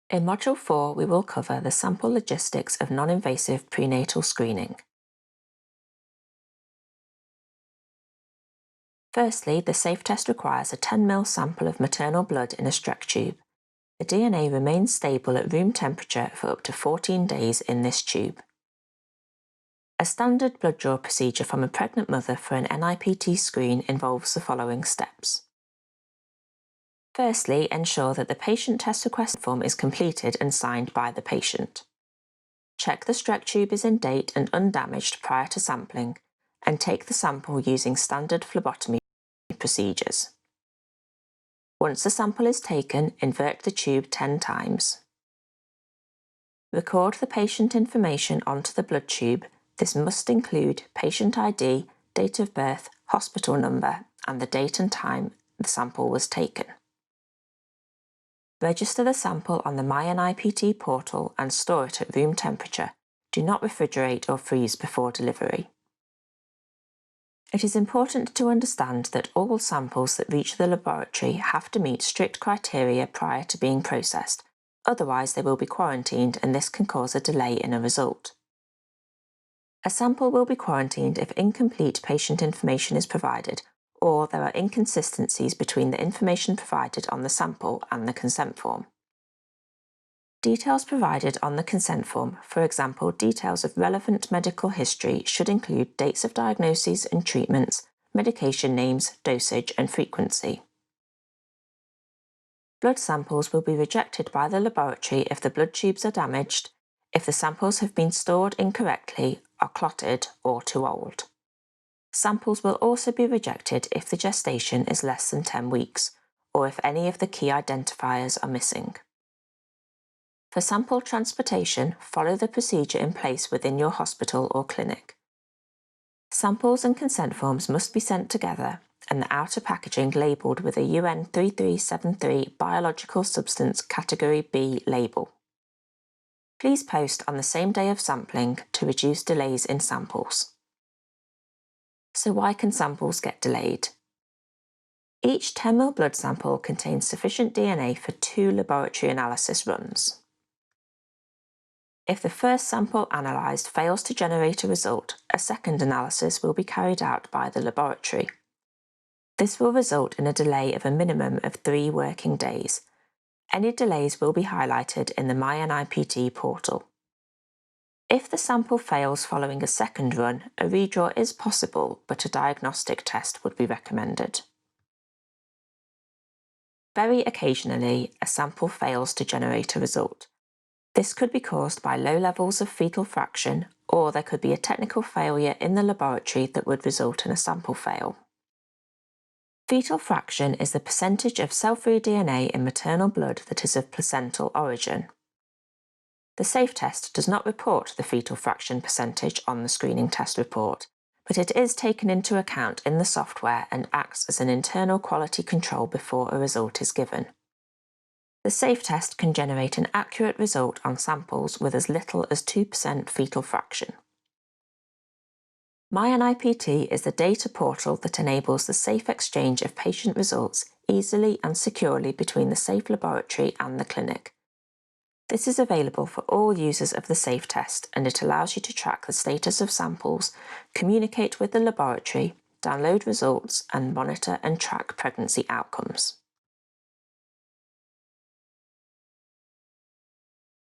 In Module 4, we will cover the sample logistics of non-invasive prenatal screening. Firstly, the SAFE test requires a 10 ml sample of maternal blood in a Streck tube. The DNA remains stable at room temperature for up to 14 days in this tube. A standard blood draw procedure from a pregnant mother for an NIPT screen involves the following steps. Firstly, ensure that the patient test request form is completed and signed by the patient. Check the Streck tube is in date and undamaged prior to sampling, and take the sample using standard phlebotomy procedures. Once the sample is taken, invert the tube 10 times. Record the patient information onto the blood tube. This must include patient ID, date of birth, hospital number, and the date and time the sample was taken. Register the sample on the MyNIPT portal and store it at room temperature. Do not refrigerate or freeze before delivery. It is important to understand that all samples that reach the laboratory have to meet strict criteria prior to being processed, otherwise they will be quarantined and this can cause a delay in a result. A sample will be quarantined if incomplete patient information is provided, or there are inconsistencies between the information provided on the sample and the consent form. Details provided on the consent form, for example details of relevant medical history, should include dates of diagnoses and treatments, medication names, dosage and frequency. Blood samples will be rejected by the laboratory if the blood tubes are damaged, if the samples have been stored incorrectly, are clotted or too old. Samples will also be rejected if the gestation is less than 10 weeks, or if any of the key identifiers are missing. For sample transportation, follow the procedure in place within your hospital or clinic. Samples and consent forms must be sent together and the outer packaging labelled with a UN 3373 Biological Substance Category B label. Please post on the same day of sampling to reduce delays in samples. So why can samples get delayed? Each 10 ml blood sample contains sufficient DNA for 2 laboratory analysis runs. If the first sample analysed fails to generate a result, a second analysis will be carried out by the laboratory. This will result in a delay of a minimum of 3 working days. Any delays will be highlighted in the MyNIPT portal. If the sample fails following a second run, a redraw is possible, but a diagnostic test would be recommended. Very occasionally, a sample fails to generate a result. This could be caused by low levels of fetal fraction, or there could be a technical failure in the laboratory that would result in a sample fail. Fetal fraction is the percentage of cell-free DNA in maternal blood that is of placental origin. The SAFE test does not report the fetal fraction percentage on the screening test report, but it is taken into account in the software and acts as an internal quality control before a result is given. The SAFE test can generate an accurate result on samples with as little as 2% fetal fraction. MyNIPT is the data portal that enables the safe exchange of patient results easily and securely between the SAFE laboratory and the clinic. This is available for all users of the SAFE test, and it allows you to track the status of samples, communicate with the laboratory, download results, and monitor and track pregnancy outcomes.